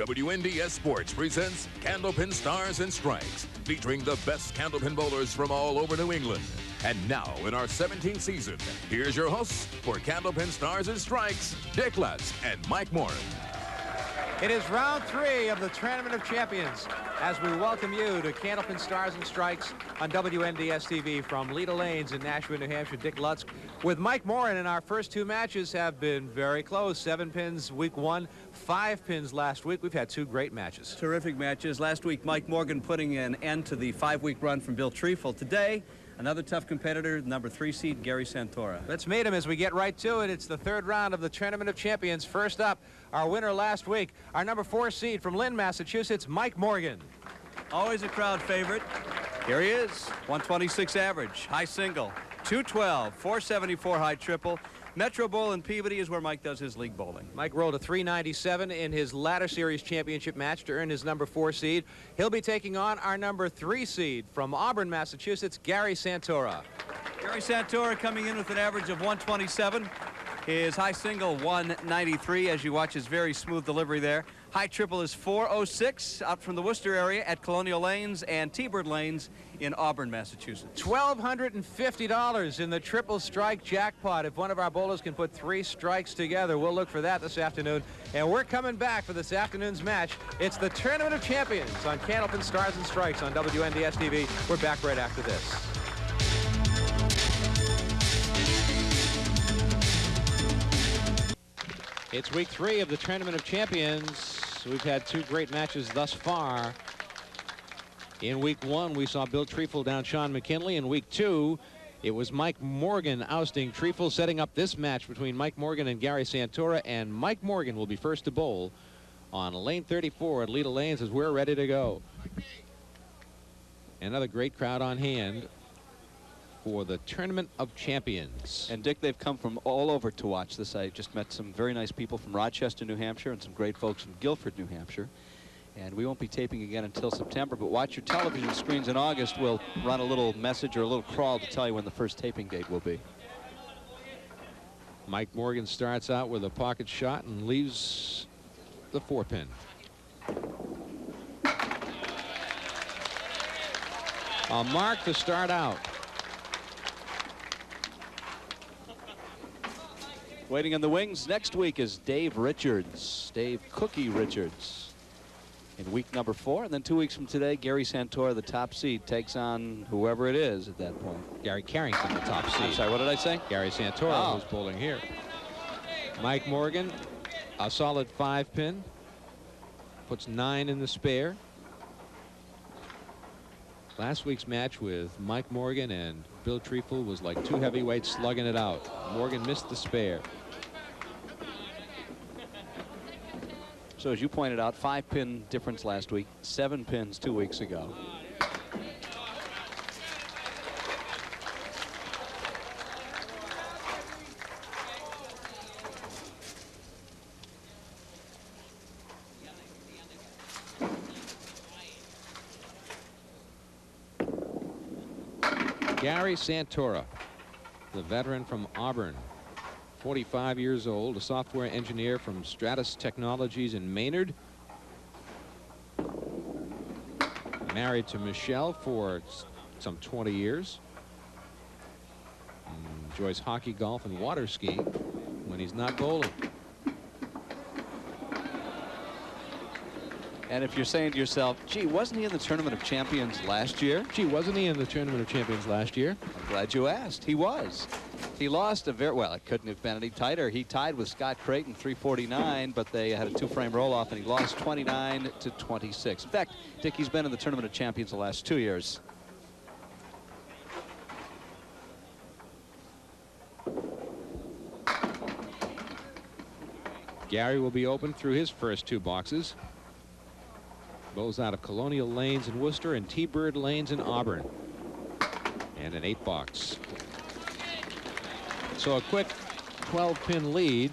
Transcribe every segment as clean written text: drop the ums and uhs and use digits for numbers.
WNDS Sports presents Candlepin Stars and Strikes, featuring the best candlepin bowlers from all over New England. And now, in our 17th season, here's your hosts for Candlepin Stars and Strikes, Dick Lutz and Mike Morin. It is round 3 of the Tournament of Champions as we welcome you to Candlepin Stars and Strikes on WNDS TV from Leda Lanes in Nashua, New Hampshire. Dick Lutz with Mike Morin, and our first 2 matches have been very close. 7 pins week 1, 5 pins last week. We've had 2 great matches. Terrific matches. Last week, Mike Morgan putting an end to the 5-week run from Bill Treefel. Today, another tough competitor, number 3 seed, Gary Santora. Let's meet him as we get right to it. It's the 3rd round of the Tournament of Champions. First up, our winner last week, our number 4 seed from Lynn, Massachusetts, Mike Morgan. Always a crowd favorite. Here he is, 126 average, high single, 212, 474 high triple. Metro Bowl in Peabody is where Mike does his league bowling. Mike rolled a 397 in his ladder series championship match to earn his number 4 seed. He'll be taking on our number 3 seed from Auburn, Massachusetts, Gary Santora. Gary Santora coming in with an average of 127. His high single 193 as you watch his very smooth delivery there. High triple is 406 out from the Worcester area at Colonial Lanes and T-Bird Lanes in Auburn, Massachusetts. $1,250 in the triple strike jackpot. If one of our bowlers can put 3 strikes together, we'll look for that this afternoon. And we're coming back for this afternoon's match. It's the Tournament of Champions on Candlepin Stars and Strikes on WNDS TV. We're back right after this. It's week 3 of the Tournament of Champions. We've had 2 great matches thus far. In week 1, we saw Bill Treefel down Sean McKinley. In week 2, it was Mike Morgan ousting Treefel, setting up this match between Mike Morgan and Gary Santora. And Mike Morgan will be first to bowl on lane 34 at Leda Lanes as we're ready to go. Another great crowd on hand for the Tournament of Champions. And Dick, they've come from all over to watch this. I just met some very nice people from Rochester, New Hampshire, and some great folks from Guilford, New Hampshire. And we won't be taping again until September, but watch your television screens in August. We'll run a little message or a little crawl to tell you when the first taping date will be. Mike Morgan starts out with a pocket shot and leaves the 4-pin. A mark to start out. Waiting in the wings next week is Dave Richards, Dave Cookie Richards, in week number 4. And then 2 weeks from today, Gary Santora, the top seed, takes on whoever it is at that point. Gary Carrington, the top seed. I'm sorry, what did I say? Gary Santora, who's bowling here. Mike Morgan, a solid 5-pin, puts 9 in the spare. Last week's match with Mike Morgan and Bill Treefel was like 2 heavyweights slugging it out. Morgan missed the spare. So as you pointed out, 5-pin difference last week, 7 pins 2 weeks ago. Gary Santora, the veteran from Auburn, 45 years old, a software engineer from Stratus Technologies in Maynard. Married to Michelle for some 20 years. Enjoys hockey, golf, and water skiing when he's not bowling. And if you're saying to yourself, gee, wasn't he in the Tournament of Champions last year? Gee, wasn't he in the Tournament of Champions last year? I'm glad you asked. He was. He lost a very, well, it couldn't have been any tighter. He tied with Scott Creighton, 349, but they had a 2-frame roll-off, and he lost 29 to 26. In fact, Dick, he's been in the Tournament of Champions the last 2 years. Gary will be open through his first 2 boxes. Bowls out of Colonial Lanes in Worcester and T-Bird Lanes in Auburn. And an 8-box. So a quick 12-pin lead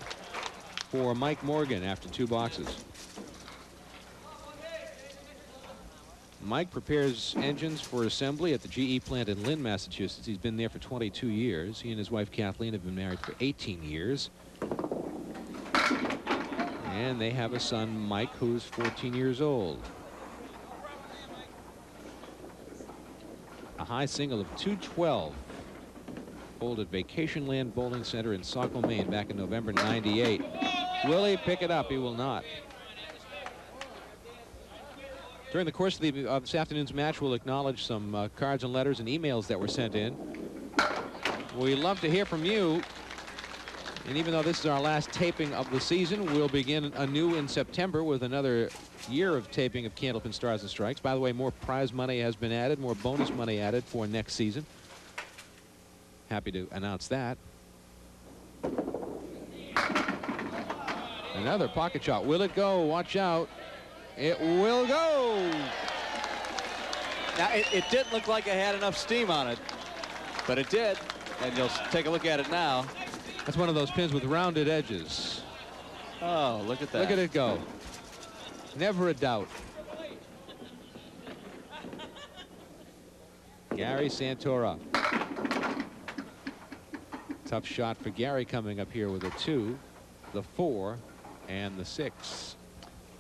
for Mike Morgan after 2 boxes. Mike prepares engines for assembly at the GE plant in Lynn, Massachusetts. He's been there for 22 years. He and his wife Kathleen have been married for 18 years. And they have a son, Mike, who's 14 years old. A high single of 212. Bowled at Vacation Land Bowling Center in Saco, Maine back in November '98. Will he pick it up? He will not. During the course of this afternoon's match, we'll acknowledge some cards and letters and emails that were sent in. We love to hear from you. And even though this is our last taping of the season, we'll begin anew in September with another year of taping of Candlepin Stars and Strikes. By the way, more prize money has been added, more bonus money added for next season. Happy to announce that. Another pocket shot. Will it go? Watch out. It will go. Now, it didn't look like it had enough steam on it, but it did. And you'll take a look at it now. That's one of those pins with rounded edges. Oh, look at that. Look at it go. Never a doubt. Gary Santora. Tough shot for Gary coming up here with a 2, the 4, and the 6.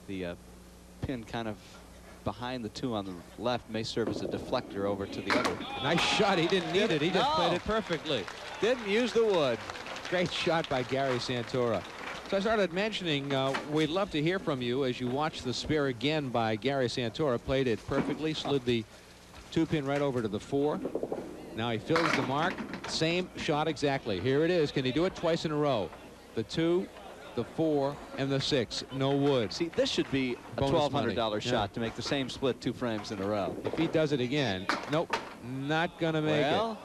The pin kind of behind the 2 on the left may serve as a deflector over to the other. Nice shot. He didn't need it. He just played it perfectly. Didn't use the wood. Great shot by Gary Santora. So I started mentioning we'd love to hear from you as you watch the spare again by Gary Santora. Played it perfectly, slid the 2-pin right over to the 4. Now he fills the mark. Same shot exactly. Here it is. Can he do it twice in a row? The 2, the 4, and the 6. No wood. See, this should be a $1,200 shot to make the same split 2 frames in a row. If he does it again, nope, not gonna make it.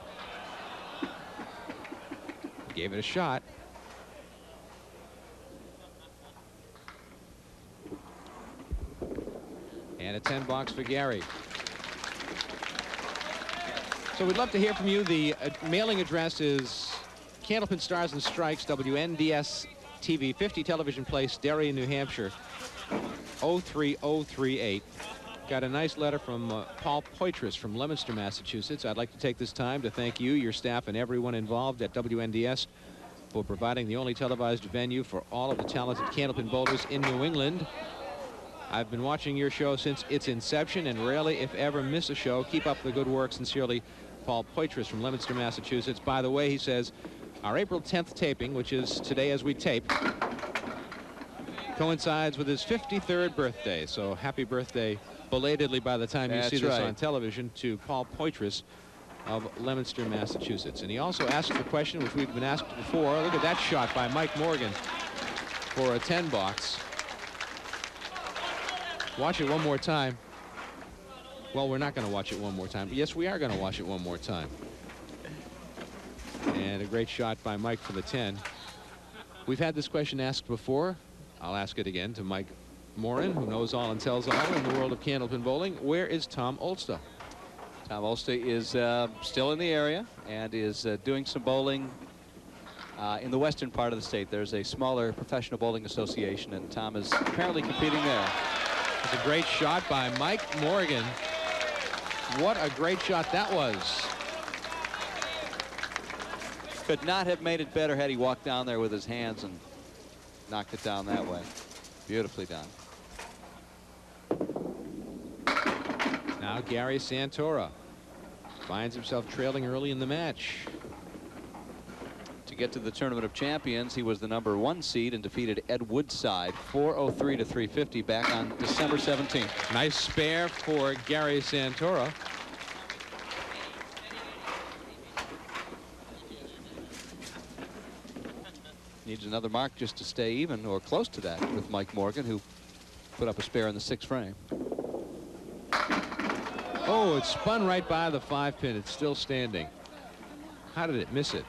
Gave it a shot. And a 10 box for Gary. So we'd love to hear from you. The mailing address is Candlepin Stars and Strikes, WNDS TV, 50 Television Place, Darien, New Hampshire, 03038. Got a nice letter from Paul Poitras from Leominster, Massachusetts. I'd like to take this time to thank you, your staff, and everyone involved at WNDS for providing the only televised venue for all of the talented Candlepin bowlers in New England. I've been watching your show since its inception and rarely, if ever, miss a show. Keep up the good work. Sincerely, Paul Poitras from Leominster, Massachusetts. By the way, he says, our April 10th taping, which is today as we tape, coincides with his 53rd birthday. So happy birthday belatedly by the time you see this on television to Paul Poitras of Leominster, Massachusetts. And he also asked the question which we've been asked before. Look at that shot by Mike Morgan for a 10 box. Watch it one more time. Well, we're not going to watch it one more time, but yes, we are going to watch it one more time. And a great shot by Mike for the 10. We've had this question asked before. I'll ask it again to Mike Morin, who knows all and tells all in the world of Candlepin bowling. Where is Tom Olsta? Tom Olsta is still in the area and is doing some bowling in the western part of the state. There's a smaller professional bowling association, and Tom is apparently competing there. It's a great shot by Mike Morgan. What a great shot that was. Could not have made it better had he walked down there with his hands and knocked it down that way. Beautifully done. Now Gary Santora finds himself trailing early in the match. To get to the Tournament of Champions, he was the #1 seed and defeated Ed Woodside 403 to 350 back on December 17th. Nice spare for Gary Santora. Needs another mark just to stay even or close to that with Mike Morgan, who put up a spare in the 6th frame. Oh, it spun right by the 5-pin. It's still standing. How did it miss it?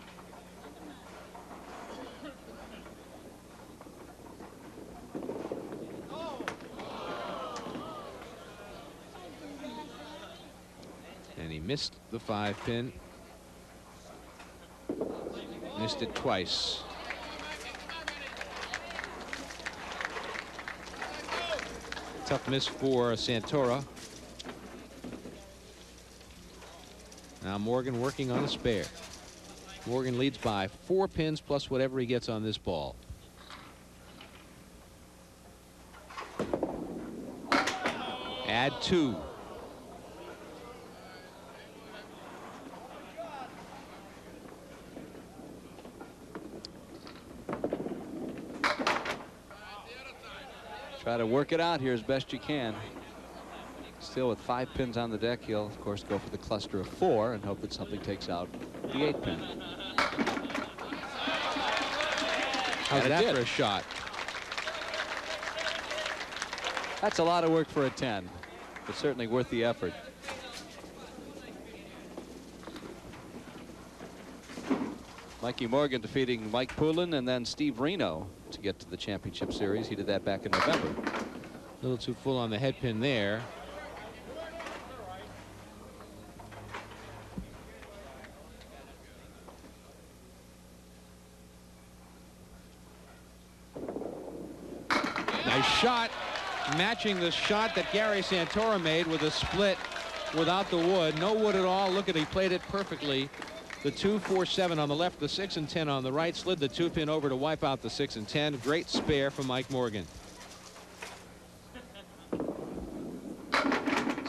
And he missed the 5-pin. Missed it twice. Tough miss for Santora. Now Morgan working on a spare. Morgan leads by 4 pins plus whatever he gets on this ball. Add 2. Try to work it out here as best you can. Still with 5 pins on the deck, he'll of course go for the cluster of 4 and hope that something takes out the 8 pin. How's that for a shot? That's a lot of work for a 10, but certainly worth the effort. Mikey Morgan defeating Mike Poulin and then Steve Reno to get to the championship series. He did that back in November. A little too full on the head pin there. Nice shot, matching the shot that Gary Santora made with a split without the wood. No wood at all. Look at, he played it perfectly. The 2, 4, 7 on the left, the 6 and 10 on the right. Slid the 2 pin over to wipe out the 6 and 10. Great spare from Mike Morgan.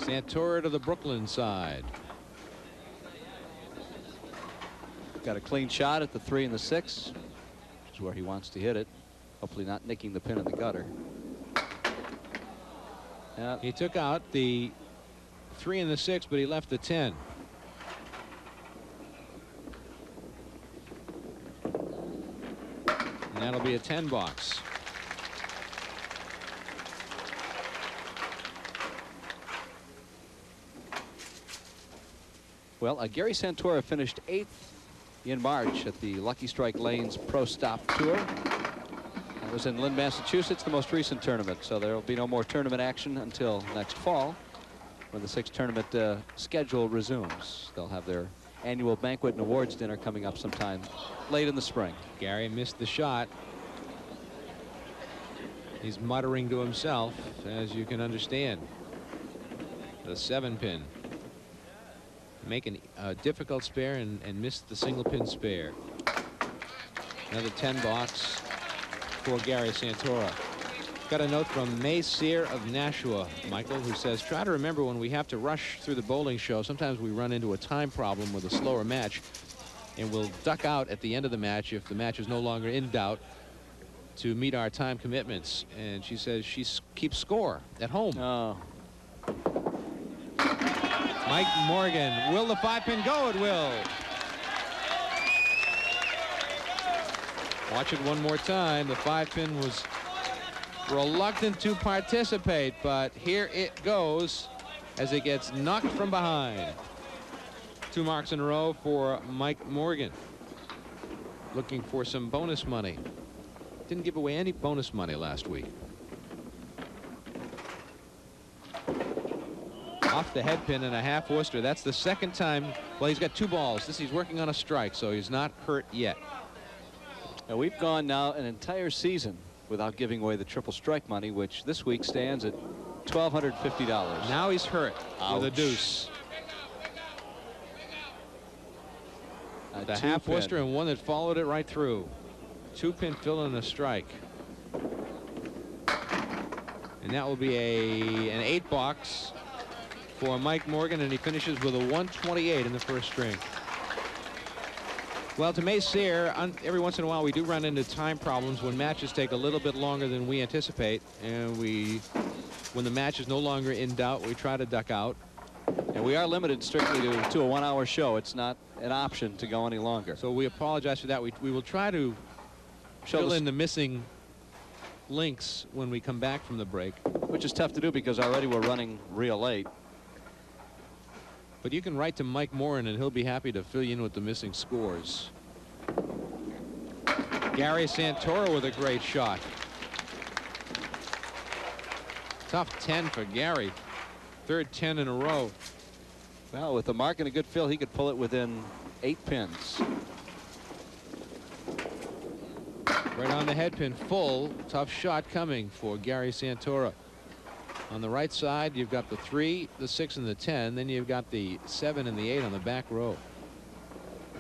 Santora to the Brooklyn side. Got a clean shot at the 3 and the 6, which is where he wants to hit it. Hopefully not nicking the pin in the gutter. He took out the 3 and the 6, but he left the 10. And that'll be a 10 box. Well, Gary Santora finished 8th in March at the Lucky Strike Lanes Pro Stop Tour. That was in Lynn, Massachusetts, the most recent tournament. So there will be no more tournament action until next fall, when the 6th tournament schedule resumes. They'll have their annual banquet and awards dinner coming up sometime late in the spring. Gary missed the shot. He's muttering to himself, as you can understand. The 7 pin. Making a difficult spare and missed the single pin spare. Another 10 box for Gary Santora. Got a note from May Sear of Nashua, Michael, who says, try to remember when we have to rush through the bowling show, sometimes we run into a time problem with a slower match, and we'll duck out at the end of the match if the match is no longer in doubt to meet our time commitments. And she says she keeps score at home. Oh. Mike Morgan, will the 5 pin go? It will. Watch it one more time. The 5 pin was reluctant to participate, but here it goes as it gets knocked from behind. 2 marks in a row for Mike Morgan. Looking for some bonus money. Didn't give away any bonus money last week. Off the head pin and a half Worcester. That's the second time. Well, he's got 2 balls. He's working on a strike, so he's not hurt yet. Now we've gone now an entire season without giving away the triple strike money, which this week stands at $1,250. Now he's hurt. Ouch. With a deuce. The half Worcester and one that followed it right through. 2 pin fill and a strike. And that will be an 8 box for Mike Morgan, and he finishes with a 128 in the first string. Well, to May Sear, every once in a while we do run into time problems when matches take a little bit longer than we anticipate, and when the match is no longer in doubt, we try to duck out. And we are limited strictly to a 1-hour show. It's not an option to go any longer. So we apologize for that. We will try to fill in the missing links when we come back from the break. Which is tough to do because already we're running real late. But you can write to Mike Morin and he'll be happy to fill you in with the missing scores. Gary Santora with a great shot. Tough 10 for Gary. 3rd 10 in a row. Well, with the mark and a good fill, he could pull it within 8 pins. Right on the head pin, full. Tough shot coming for Gary Santora. On the right side, you've got the 3, the 6, and the 10. Then you've got the 7 and the 8 on the back row.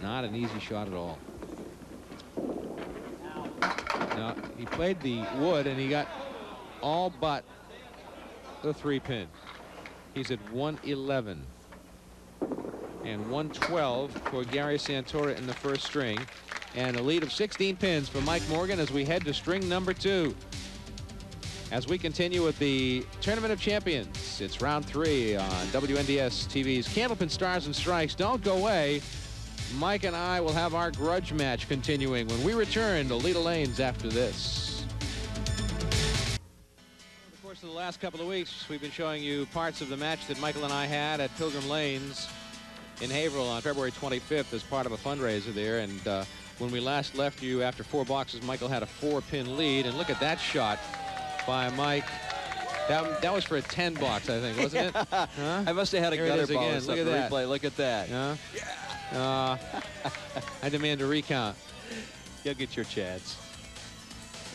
Not an easy shot at all. Now, he played the wood, and he got all but the 3 pin. He's at 111. And 112 for Gary Santora in the first string. And a lead of 16 pins for Mike Morgan as we head to string number 2. As we continue with the Tournament of Champions, it's round 3 on WNDS TV's Candlepin Stars and Strikes. Don't go away. Mike and I will have our grudge match continuing when we return to Leda Lanes after this. Over the course of the last couple of weeks, we've been showing you parts of the match that Michael and I had at Pilgrim Lanes in Haverhill on February 25th as part of a fundraiser there. And when we last left you after 4 boxes, Michael had a 4-pin lead. And look at that shot by Mike. That was for a 10 box, I think, wasn't it? Huh? I must have had a gutter ball or something. Look at that. Replay. Look at that. Huh? I demand a recount. You'll get your chads.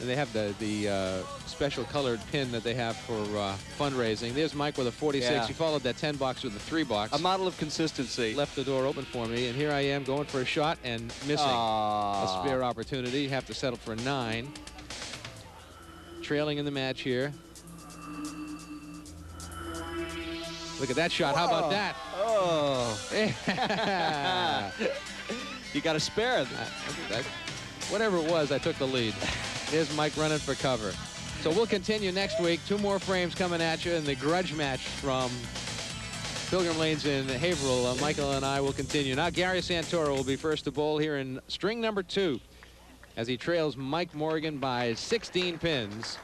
And they have the special colored pin that they have for fundraising. There's Mike with a 46. Yeah. He followed that 10 box with a 3 box. A model of consistency. Left the door open for me, and here I am going for a shot and missing. A spare opportunity. You have to settle for 9. Trailing in the match here. Look at that shot. How about that? Oh. You got to spare it. Whatever it was, I took the lead. There's Mike running for cover. So we'll continue next week. 2 more frames coming at you in the grudge match from Pilgrim Lanes in Haverhill. Michael and I will continue. Now Gary Santora will be first to bowl here in string number 2 as he trails Mike Morgan by 16 pins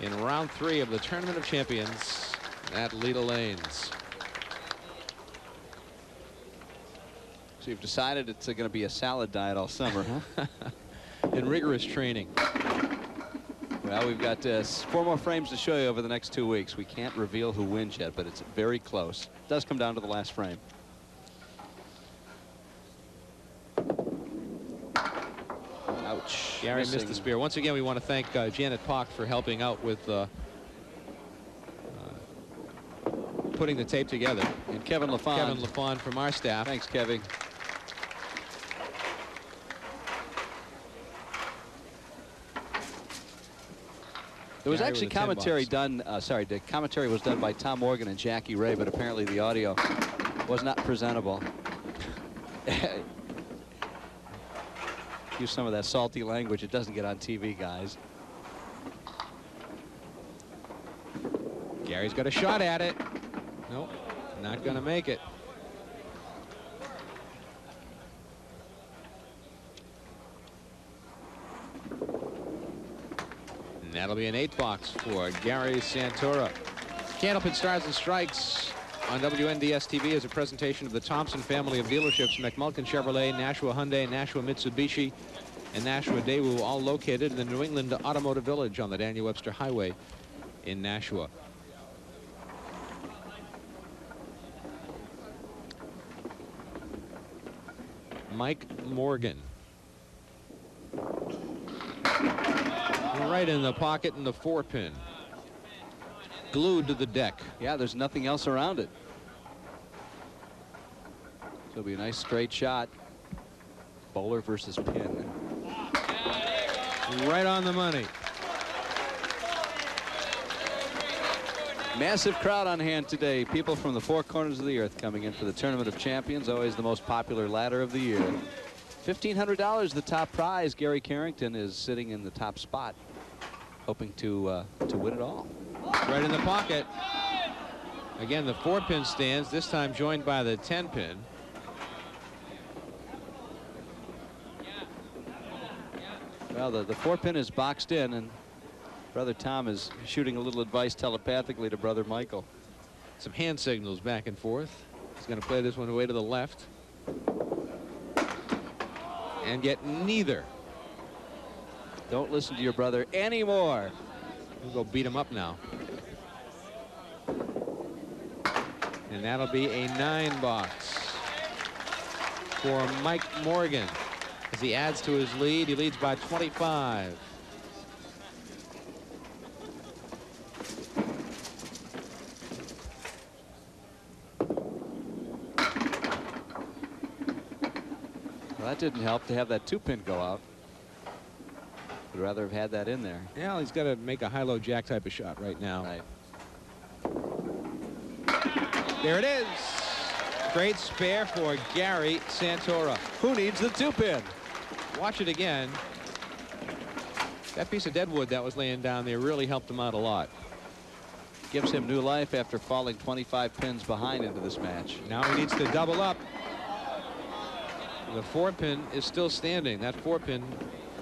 in round 3 of the Tournament of Champions at Leda Lanes. So you've decided it's going to be a salad diet all summer, huh? In rigorous training. Well, we've got 4 more frames to show you over the next 2 weeks. We can't reveal who wins yet, but it's very close. It does come down to the last frame. Ouch. Gary missed the spear. Once again, we want to thank Janet Pock for helping out with putting the tape together. And Kevin LaFond. Kevin LaFond from our staff. Thanks, Kevin. There was actually commentary done, the commentary was done by Tom Morgan and Jackie Ray, but apparently the audio was not presentable. Use some of that salty language. It doesn't get on TV, guys. Gary's got a shot at it. Nope, not going to make it. And that'll be an 8 box for Gary Santora. Candlepin Stars and Strikes on WNDS TV is a presentation of the Thompson family of dealerships, McMulkin Chevrolet, Nashua Hyundai, Nashua Mitsubishi, and Nashua Daewoo, all located in the New England Automotive Village on the Daniel Webster Highway in Nashua. Mike Morgan. Right in the pocket in the 4-pin. Glued to the deck. Yeah, there's nothing else around it. So it'll be a nice straight shot. Bowler versus pin. Right on the money. Massive crowd on hand today. People from the 4 corners of the earth coming in for the Tournament of Champions. Always the most popular ladder of the year. $1,500 the top prize. Gary Carrington is sitting in the top spot, hoping to win it all. Right in the pocket. Again, the 4-pin stands, this time joined by the 10-pin. Well, the 4-pin is boxed in, and Brother Tom is shooting a little advice telepathically to Brother Michael. Some hand signals back and forth. He's going to play this one away to the left. And get neither. Don't listen to your brother anymore. We'll go beat him up now. And that'll be a 9 box for Mike Morgan. As he adds to his lead, he leads by 25. Well, that didn't help to have that 2-pin go out. Would rather have had that in there. Yeah, he's got to make a high-low jack type of shot right now. Right. There it is. Great spare for Gary Santora. Who needs the 2-pin? Watch it again. That piece of deadwood that was laying down there really helped him out a lot. Gives him new life after falling 25 pins behind into this match. Now he needs to double up. The 4-pin is still standing. That 4-pin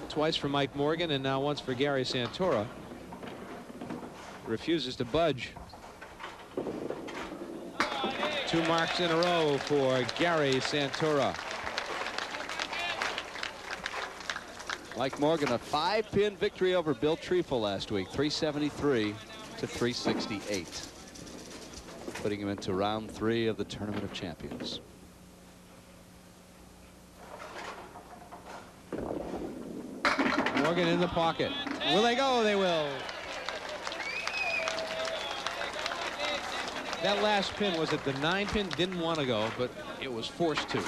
twice for Mike Morgan and now once for Gary Santora. Refuses to budge. 2 marks in a row for Gary Santora. Mike Morgan, a 5-pin victory over Bill Treifel last week, 373 to 368. Putting him into round 3 of the Tournament of Champions. Morgan in the pocket. Will they go? They will. That last pin, was it the 9-pin? Didn't want to go, but it was forced to.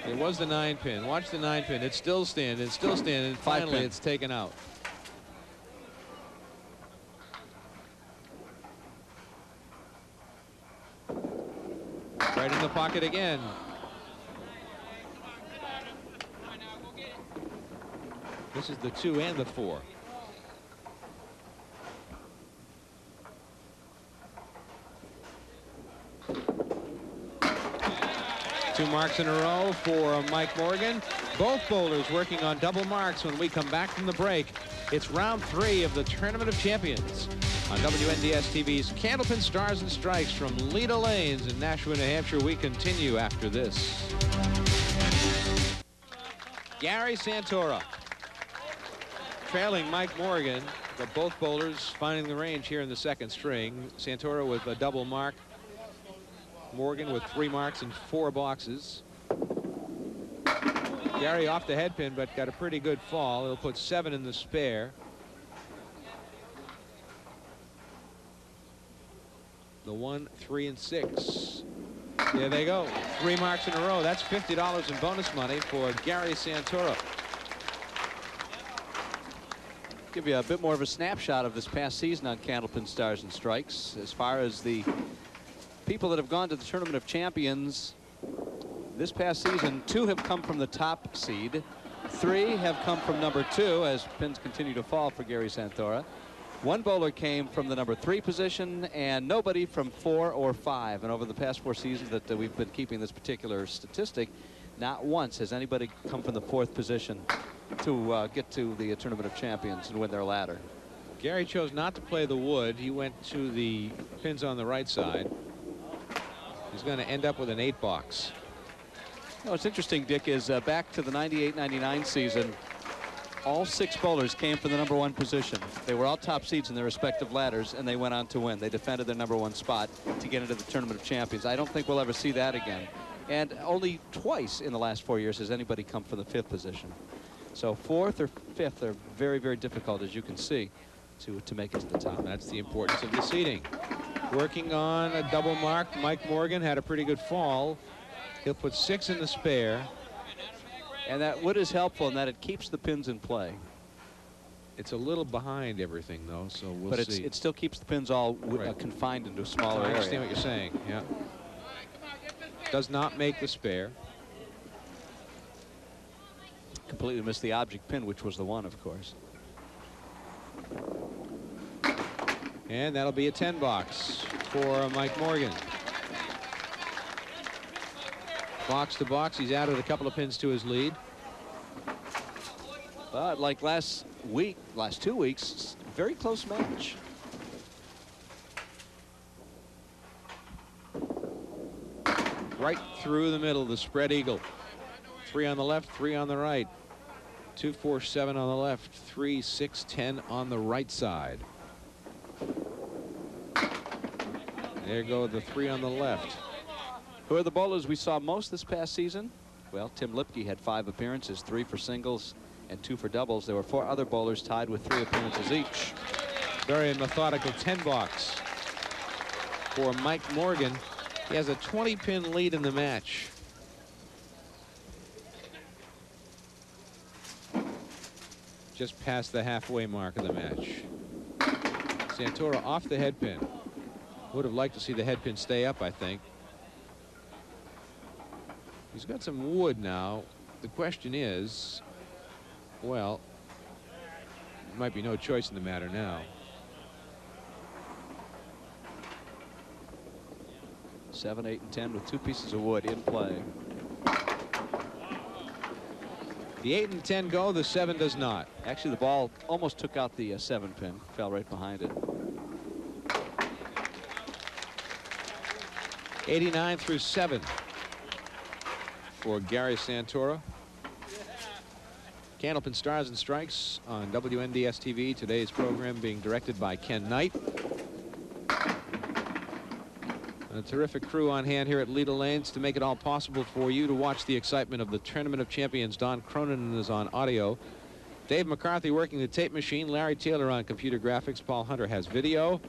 It was the 9-pin. Watch the 9-pin. It's still standing. It's still standing. Finally, it's taken out. Right in the pocket again. This is the 2 and the 4. Two marks in a row for Mike Morgan. Both bowlers working on double marks when we come back from the break. It's round 3 of the Tournament of Champions on WNDS TV's Candlepin Stars and Strikes from Leda Lanes in Nashua, New Hampshire. We continue after this. Gary Santora trailing Mike Morgan, but both bowlers finding the range here in the 2nd string. Santora with a double mark. Morgan with 3 marks and 4 boxes. Gary off the headpin, but got a pretty good fall. He'll put 7 in the spare. The 1, 3, and 6. There they go. 3 marks in a row. That's $50 in bonus money for Gary Santora. Give you a bit more of a snapshot of this past season on Candlepin Stars and Strikes. As far as the people that have gone to the Tournament of Champions this past season, 2 have come from the top seed. 3 have come from number 2 as pins continue to fall for Gary Santora. 1 bowler came from the number 3 position and nobody from 4 or 5. And over the past 4 seasons that we've been keeping this particular statistic, not once has anybody come from the 4th position to get to the Tournament of Champions and win their ladder. Gary chose not to play the wood. He went to the pins on the right side. He's going to end up with an 8 box. What's interesting, Dick, is back to the 98-99 season, all 6 bowlers came from the number 1 position. They were all top seeds in their respective ladders, and they went on to win. They defended their number 1 spot to get into the Tournament of Champions. I don't think we'll ever see that again. And only twice in the last 4 years has anybody come from the 5th position. So 4th or 5th are very, very difficult, as you can see, to make it to the top. That's the importance of the seeding. Working on a double mark. Mike Morgan had a pretty good fall. He'll put 6 in the spare. And that wood is helpful in that it keeps the pins in play. It's a little behind everything, though, so we'll see. But it still keeps the pins all confined into a smaller area. I understand what you're saying, yeah. Does not make the spare. Completely missed the object pin, which was the 1, of course. And that'll be a 10 box for Mike Morgan. Box to box, he's added a couple of pins to his lead. But like last 2 weeks, very close match. Right through the middle, the spread eagle. 3 on the left, 3 on the right. 2, 4, 7 on the left, 3, 6, 10 on the right side. There go the 3 on the left. Who are the bowlers we saw most this past season? Well, Tim Lipke had 5 appearances, 3 for singles and 2 for doubles. There were 4 other bowlers tied with 3 appearances each. Very methodical 10 box for Mike Morgan. He has a 20-pin lead in the match. Just past the halfway mark of the match. Santora off the head pin. Would have liked to see the head pin stay up, I think. He's got some wood now. The question is, well, there might be no choice in the matter now. 7, 8, and 10 with 2 pieces of wood in play. The 8 and 10 go, the 7 does not. Actually, the ball almost took out the 7 pin, fell right behind it. 89 through 7 for Gary Santora. Candlepin Stars and Strikes on WNDS TV. Today's program being directed by Ken Knight. A terrific crew on hand here at Leda Lanes to make it all possible for you to watch the excitement of the Tournament of Champions. Don Cronin is on audio. Dave McCarthy working the tape machine. Larry Taylor on computer graphics. Paul Hunter has video.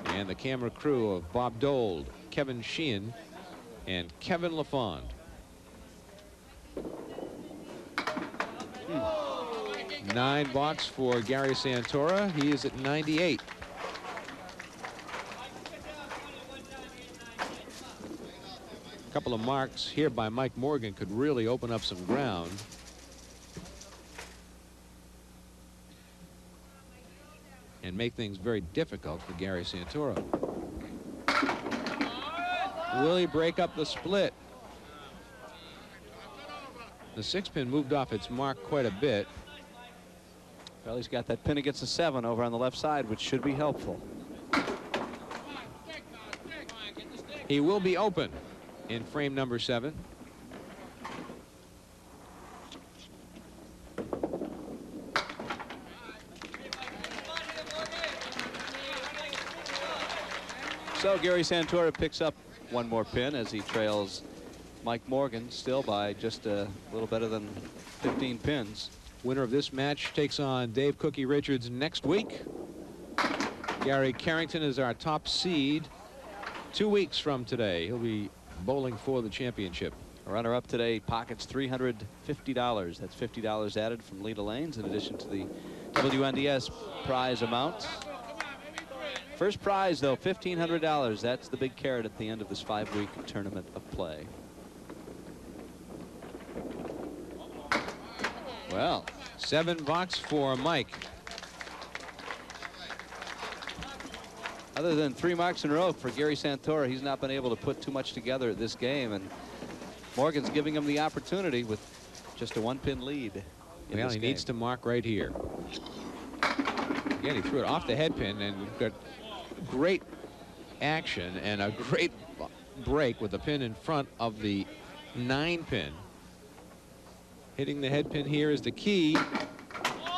And the camera crew of Bob Dold, Kevin Sheehan, and Kevin LaFond. 9 box for Gary Santora. He is at 98. A couple of marks here by Mike Morgan could really open up some ground. And make things very difficult for Gary Santora. Will he break up the split? The 6-pin moved off its mark quite a bit. Well, he's got that pin against the 7 over on the left side, which should be helpful. He will be open in frame number 7. So Gary Santora picks up 1 more pin as he trails Mike Morgan still by just a little better than 15 pins. Winner of this match takes on Dave Cookie Richards next week. Gary Carrington is our top seed 2 weeks from today. He'll be bowling for the championship. Runner-up today pockets $350. That's $50 added from Leda Lanes in addition to the WNDS prize amount. First prize, though, $1,500. That's the big carrot at the end of this 5-week tournament of play. Well, 7 box for Mike. Other than 3 marks in a row for Gary Santora, he's not been able to put too much together at this game, and Morgan's giving him the opportunity with just a 1-pin lead. Well, he needs to mark right here. Again, he threw it off the head pin, and we've got great action and a great break with the pin in front of the 9-pin. Hitting the head pin here is the key.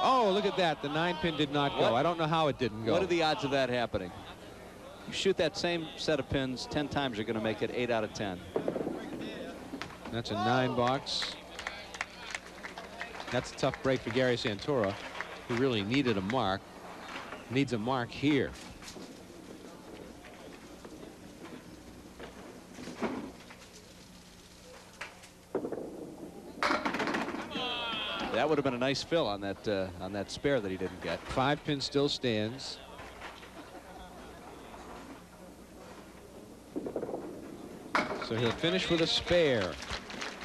Oh, look at that. The 9-pin did not go. I don't know how it didn't go. What are the odds of that happening? You shoot that same set of pins 10 times, you're going to make it 8 out of 10. That's a 9 box. That's a tough break for Gary Santora. He really needed a mark. Needs a mark here. That would have been a nice fill on that spare that he didn't get. 5-pin still stands. So he'll finish with a spare.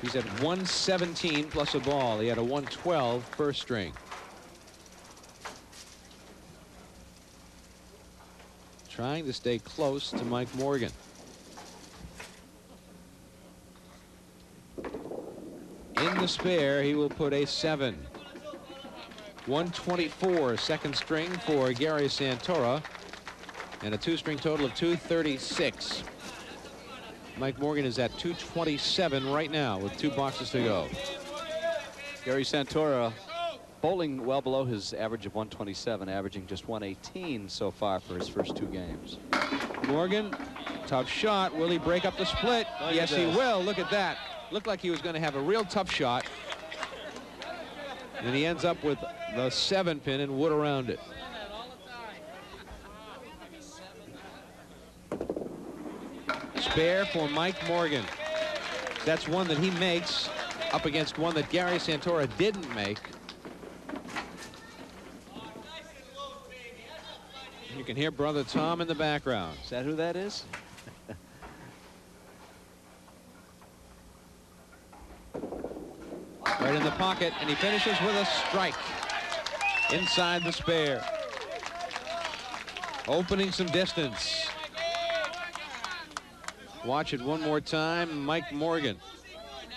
He's at 117 plus a ball. He had a 112 first string. Trying to stay close to Mike Morgan. In the spare, he will put a 7. 124 second string for Gary Santora, and a 2-string total of 236. Mike Morgan is at 227 right now with 2 boxes to go. Gary Santora bowling well below his average of 127, averaging just 118 so far for his first 2 games. Morgan, tough shot. Will he break up the split? Yes, he will. Look at that. Looked like he was going to have a real tough shot. And he ends up with the 7-pin and wood around it. Spare for Mike Morgan. That's one that he makes up against one that Gary Santora didn't make. You can hear Brother Tom in the background. Is that who that is? Right in the pocket, and he finishes with a strike inside the spare. Opening some distance. Watch it one more time. Mike Morgan.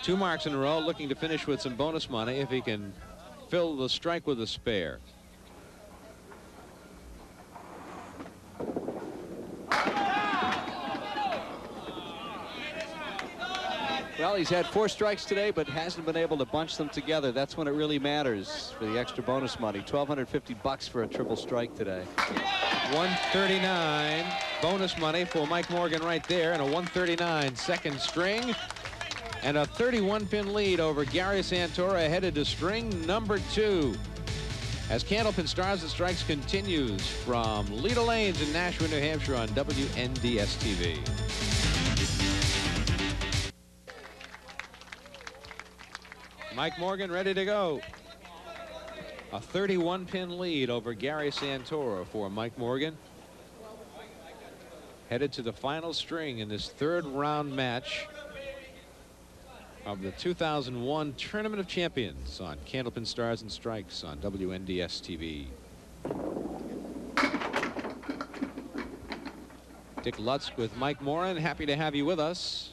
2 marks in a row, looking to finish with some bonus money if he can fill the strike with a spare. Well, he's had 4 strikes today, but hasn't been able to bunch them together. That's when it really matters for the extra bonus money. $1,250 for a triple strike today. 139 bonus money for Mike Morgan right there, and a 139 second string, and a 31-pin lead over Gary Santora, headed to string number 2. As Candlepin Stars and Strikes continues from Leda Lanes in Nashua, New Hampshire on WNDS TV. Mike Morgan ready to go. A 31-pin lead over Gary Santora for Mike Morgan. Headed to the final string in this 3rd round match of the 2001 Tournament of Champions on Candlepin Stars and Strikes on WNDS TV. Dick Lutz with Mike Moran. Happy to have you with us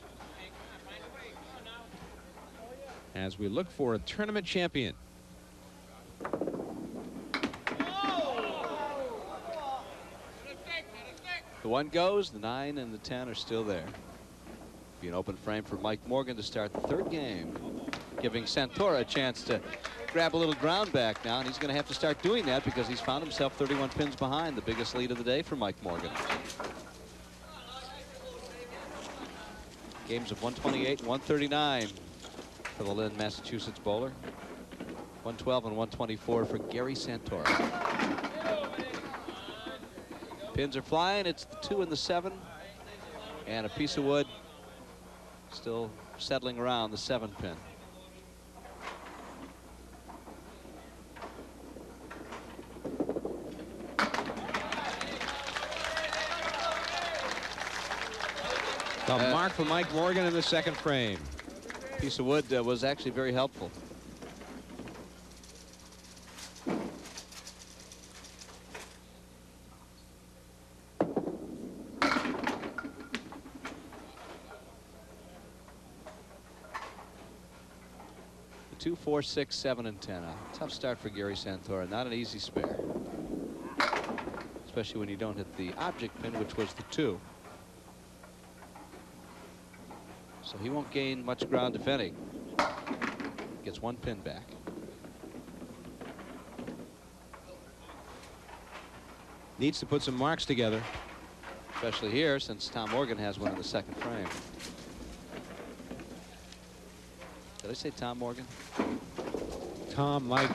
as we look for a tournament champion. The 1 goes, the 9 and the 10 are still there. Be an open frame for Mike Morgan to start the 3rd game, giving Santora a chance to grab a little ground back now, and he's going to have to start doing that because he's found himself 31 pins behind, the biggest lead of the day for Mike Morgan. Games of 128 and 139 for the Lynn, Massachusetts bowler. 112 and 124 for Gary Santora. Pins are flying. It's the 2 and the 7, and a piece of wood still settling around the 7-pin. The mark for Mike Morgan in the 2nd frame. Piece of wood was actually very helpful. The 2, 4, 6, 7, and 10. A tough start for Gary Santora. Not an easy spare, especially when you don't hit the object pin, which was the 2. So he won't gain much ground, if any. Gets 1 pin back. Needs to put some marks together. Especially here, since Tom Morgan has one in the 2nd frame. Did I say Tom Morgan? Tom, Mike,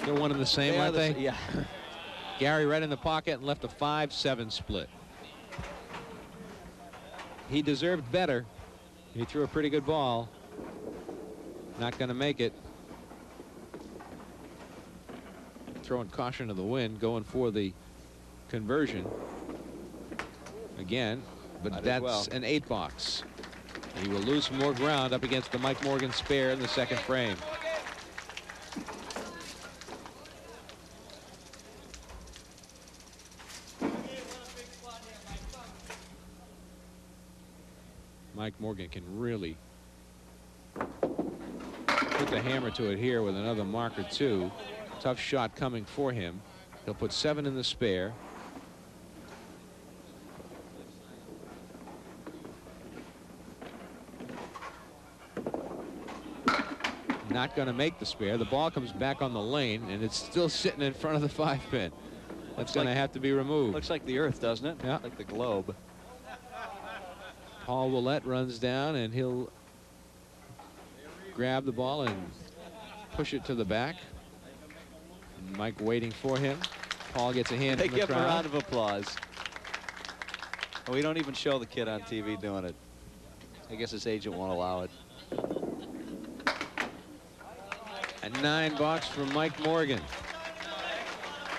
they're one and the same, aren't they? Yeah. Gary right in the pocket and left a 5-7 split. He deserved better. He threw a pretty good ball. Not going to make it. Throwing caution to the wind, going for the conversion again, but that's an 8 box. He will lose some more ground up against the Mike Morgan spare in the 2nd frame. Mike Morgan can really put the hammer to it here with another mark or 2. Tough shot coming for him. He'll put 7 in the spare. Not going to make the spare. The ball comes back on the lane, and it's still sitting in front of the 5-pin. That's going to have to be removed. Looks like the Earth, doesn't it? Yeah. Like the globe. Paul Willett runs down, and he'll grab the ball and push it to the back. Mike waiting for him. Paul gets a hand They from the give him crowd. a round of applause. We don't even show the kid on TV doing it. I guess his agent won't allow it. A 9 box from Mike Morgan.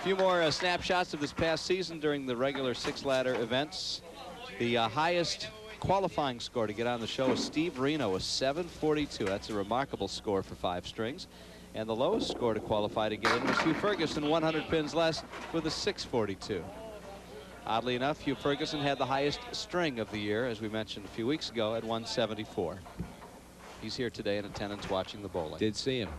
few more snapshots of this past season during the regular 6-ladder events. The highest qualifying score to get on the show is Steve Reno, a 742. That's a remarkable score for 5 strings. And the lowest score to qualify to get in was Hugh Ferguson, 100 pins less, with a 642. Oddly enough, Hugh Ferguson had the highest string of the year, as we mentioned a few weeks ago, at 174. He's here today in attendance watching the bowling. Did see him.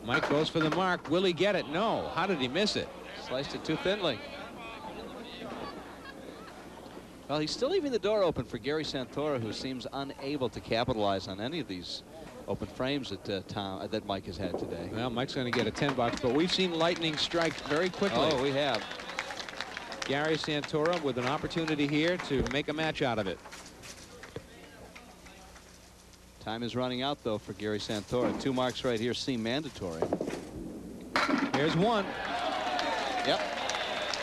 Mike goes for the mark. Will he get it? No. How did he miss it? Sliced it too thinly. Well, he's still leaving the door open for Gary Santora, who seems unable to capitalize on any of these open frames that Mike has had today. Well, Mike's going to get a 10 bucks, but we've seen lightning strike very quickly. Oh, we have. Gary Santora with an opportunity here to make a match out of it. Time is running out, though, for Gary Santora. 2 marks right here seem mandatory. Here's one. Yep.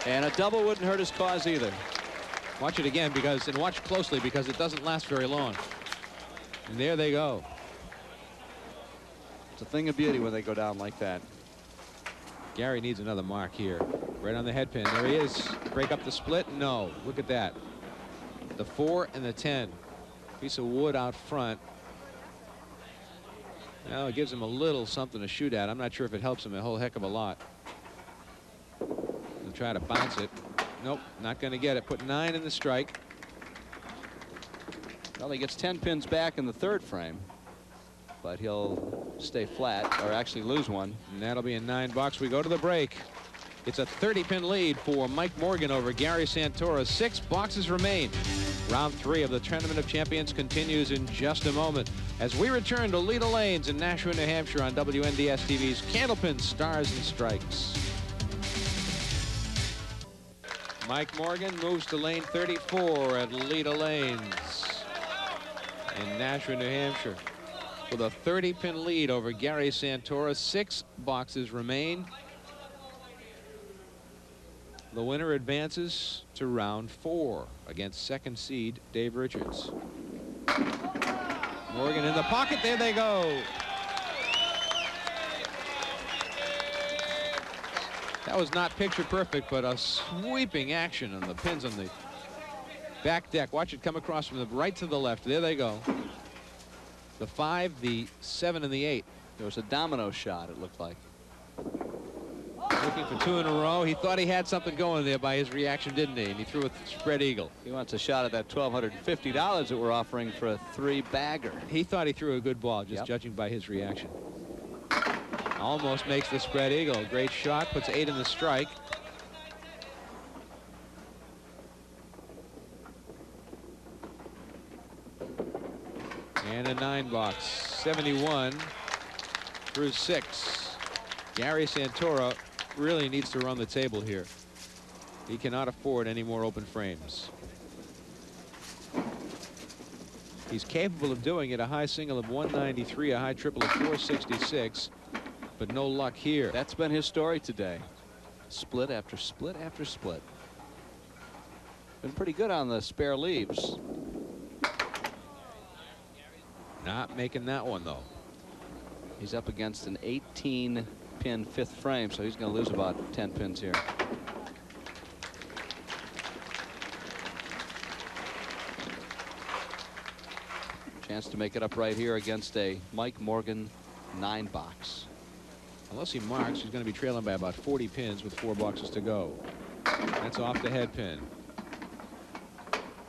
And a double wouldn't hurt his cause either. Watch it again, and watch closely, because it doesn't last very long. And there they go. It's a thing of beauty when they go down like that. Gary needs another mark here. Right on the head pin. There he is. Break up the split? No. Look at that. The 4 and the 10. Piece of wood out front. Well, it gives him a little something to shoot at. I'm not sure if it helps him a whole heck of a lot. He'll try to bounce it. Nope, not going to get it. Put 9 in the strike. Well, he gets 10 pins back in the 3rd frame, but he'll stay flat, or actually lose one. And that'll be a 9 bucks. We go to the break. It's a 30-pin lead for Mike Morgan over Gary Santora. 6 boxes remain. Round 3 of the Tournament of Champions continues in just a moment as we return to Leda Lanes in Nashua, New Hampshire on WNDS TV's Candlepin Stars and Strikes. Mike Morgan moves to lane 34 at Leda Lanes in Nashua, New Hampshire with a 30-pin lead over Gary Santora. 6 boxes remain. The winner advances to round 4 against 2nd seed Dave Richards. Morgan in the pocket. There they go. That was not picture perfect, but a sweeping action on the pins on the back deck. Watch it come across from the right to the left. There they go. The 5, the 7, and the 8. There was a domino shot, it looked like. Looking for 2 in a row. He thought he had something going there by his reaction, didn't he? And he threw a spread eagle. He wants a shot at that $1,250 that we're offering for a 3-bagger. He thought he threw a good ball, just judging by his reaction. Almost makes the spread eagle. Great shot. Puts 8 in the strike. And a 9 box. 71 through 6. Gary Santora really needs to run the table here. He cannot afford any more open frames. He's capable of doing it. A high single of 193, a high triple of 466, but no luck here. That's been his story today. Split after split after split. Been pretty good on the spare leaves. Not making that one, though. He's up against an 18-pin 5th frame, so he's going to lose about 10 pins here. Chance to make it up right here against a Mike Morgan 9 box. Unless he marks, he's going to be trailing by about 40 pins with 4 boxes to go. That's off the head pin.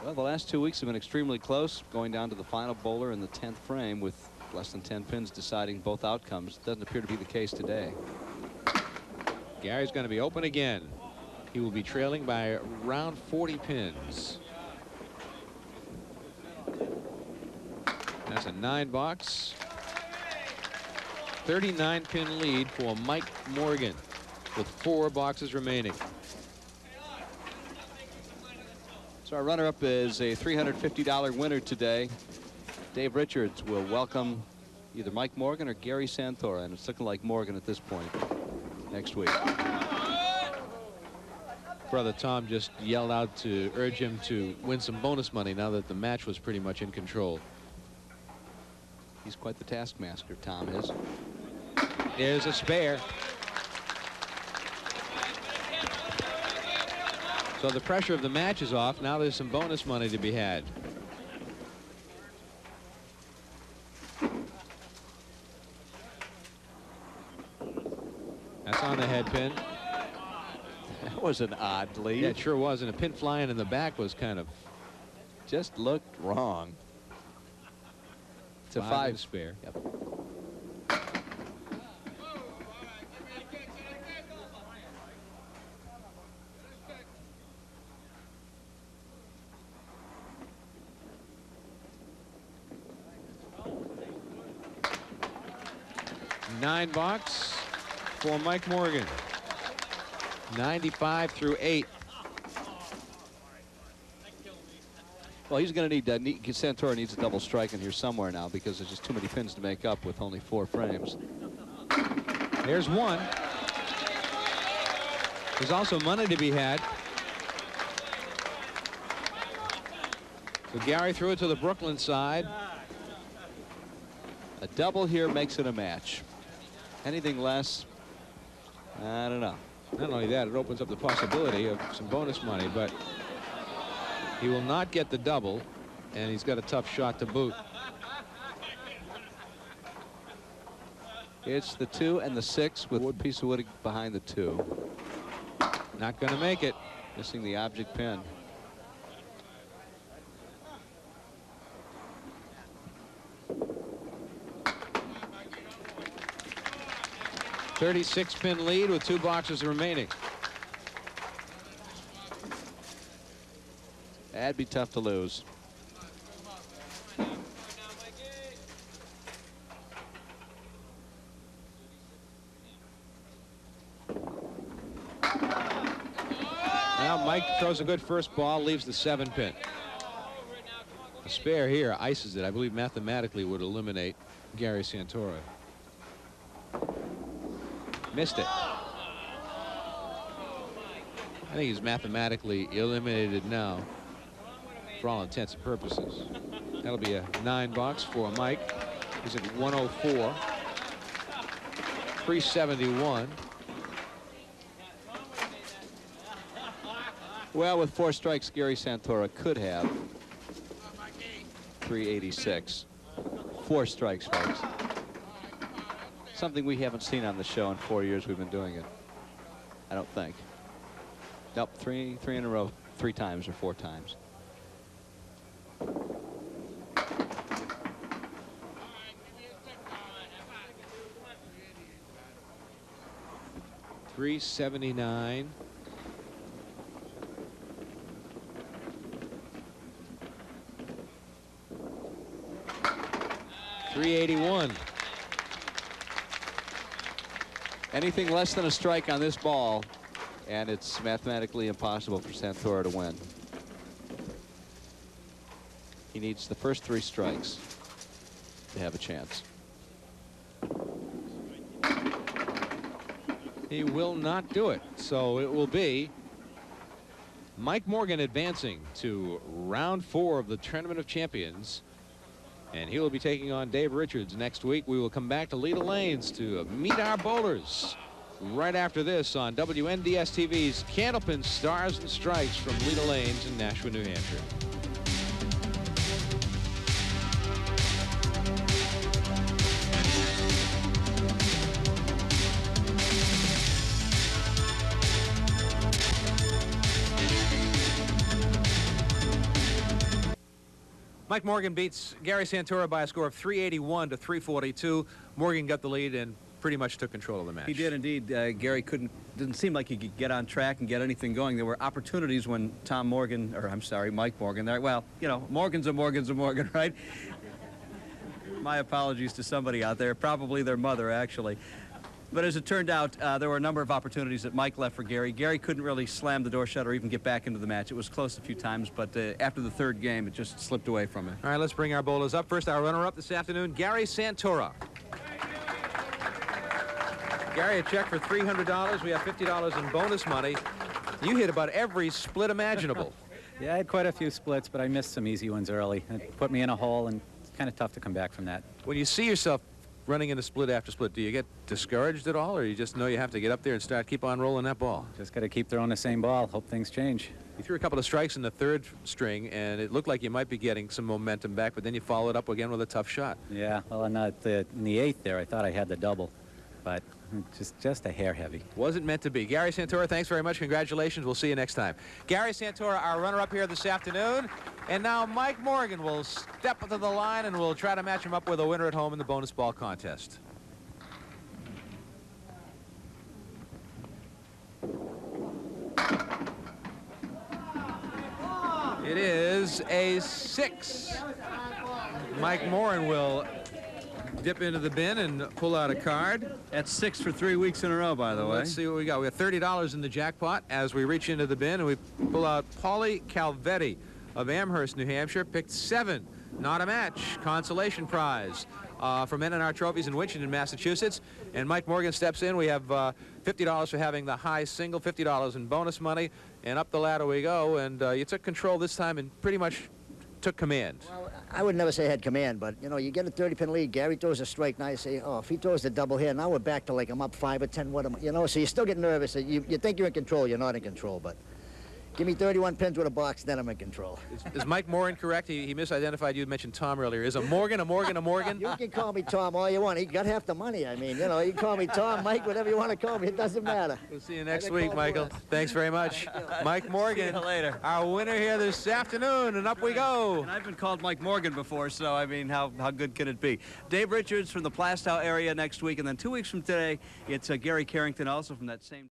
Well, the last 2 weeks have been extremely close, going down to the final bowler in the 10th frame with less than 10 pins deciding both outcomes. Doesn't appear to be the case today. Gary's going to be open again. He will be trailing by around 40 pins. That's a 9 box. 39-pin lead for Mike Morgan with 4 boxes remaining. So our runner-up is a $350 winner today. Dave Richards will welcome either Mike Morgan or Gary Santora, and it's looking like Morgan at this point next week. Brother Tom just yelled out to urge him to win some bonus money now that the match was pretty much in control. He's quite the taskmaster, Tom is. There's a spare. So the pressure of the match is off. Now there's some bonus money to be had. That's on the head pin. That was an odd lead. Yeah, it sure was. And a pin flying in the back was kind of just looked wrong. It's a 5 to spare. Yep. $9 for Mike Morgan. 95 through 8. Well, he's going to need Santora needs a double strike in here somewhere now because there's just too many pins to make up with only 4 frames. There's one. There's also money to be had. So Gary threw it to the Brooklyn side. A double here makes it a match. Anything less, I don't know. Not only that, it opens up the possibility of some bonus money, but he will not get the double, and he's got a tough shot to boot. It's the 2 and the 6 with one piece of wood behind the 2. Not going to make it. Missing the object pin. .36 pin lead with 2 boxes remaining. That'd be tough to lose. Now Mike throws a good first ball, leaves the 7 pin. A spare here ices it. I believe mathematically would eliminate Gary Santora. Missed it. I think he's mathematically eliminated now for all intents and purposes. That'll be a $9 for Mike. He's at 104. 371. Well, with 4 strikes, Gary Santora could have 386. 4 strikes, folks. Something we haven't seen on the show in 4 years we've been doing it. I don't think. Nope, three in a row, 3 times or 4 times. $379. $381. Anything less than a strike on this ball, and it's mathematically impossible for Santora to win. He needs the first 3 strikes to have a chance. He will not do it. So it will be Mike Morgan advancing to round 4 of the Tournament of Champions. And he will be taking on Dave Richards next week. We will come back to Leda Lanes to meet our bowlers right after this on WNDS TV's Candlepin Stars and Strikes from Leda Lanes in Nashua, New Hampshire. Mike Morgan beats Gary Santora by a score of 381 to 342. Morgan got the lead and pretty much took control of the match. He did indeed. Gary didn't seem like he could get on track and get anything going. There were opportunities when Mike Morgan there. Well, you know, Morgan's a Morgan, right? My apologies to somebody out there, probably their mother, actually. But as it turned out, there were a number of opportunities that Mike left for Gary. Gary couldn't really slam the door shut or even get back into the match. It was close a few times, but after the 3rd game, it just slipped away from him. All right, let's bring our bowlers up. First, our runner-up this afternoon, Gary Santora. Gary, a check for $300. We have $50 in bonus money. You hit about every split imaginable. Yeah, I had quite a few splits, but I missed some easy ones early. It put me in a hole, and it's kind of tough to come back from that. When you see yourself running into split after split, do you get discouraged at all, or you just know you have to get up there and keep on rolling that ball? Just got to keep throwing the same ball. Hope things change. You threw a couple of strikes in the third string, and it looked like you might be getting some momentum back, but then you followed up again with a tough shot. Yeah, well, in the eighth there, I thought I had the double, but just a hair heavy. Wasn't meant to be. Gary Santora, thanks very much. Congratulations. We'll see you next time. Gary Santora, our runner-up here this afternoon. And now Mike Morgan will step to the line, and we'll try to match him up with a winner at home in the bonus ball contest. It is a 6. Mike Morin will dip into the bin and pull out a card. That's 6 for 3 weeks in a row, by the way. Let's see what we got. We have $30 in the jackpot as we reach into the bin, and we pull out Paulie Calvetti of Amherst, New Hampshire. Picked 7. Not a match. Consolation prize from N&R Trophies in Winchendon, Massachusetts. And Mike Morgan steps in. We have $50 for having the high single, $50 in bonus money. And up the ladder we go. And you took control this time and pretty much took command. Well, I would never say I had command, but, you know, you get a 30-pin lead. Gary throws a strike. Now you say, oh, if he throws the double here, now we're back to like I'm up 5 or 10. What am I? You know, so you still get nervous. You think you're in control. You're not in control, but give me 31 pins with a box, then I'm in control. Is Mike Morin correct? He misidentified you. Mentioned Tom earlier. Is a Morgan a Morgan a Morgan? You can call me Tom all you want. He got half the money. I mean, you know, you can call me Tom, Mike, whatever you want to call me. It doesn't matter. We'll see you next week, Michael. Thanks very much. Mike Morgan, See you later. our winner here this afternoon, and up we go. And I've been called Mike Morgan before, so, I mean, how good can it be? Dave Richards from the Plastow area next week, and then 2 weeks from today, it's Gary Carrington, also from that same...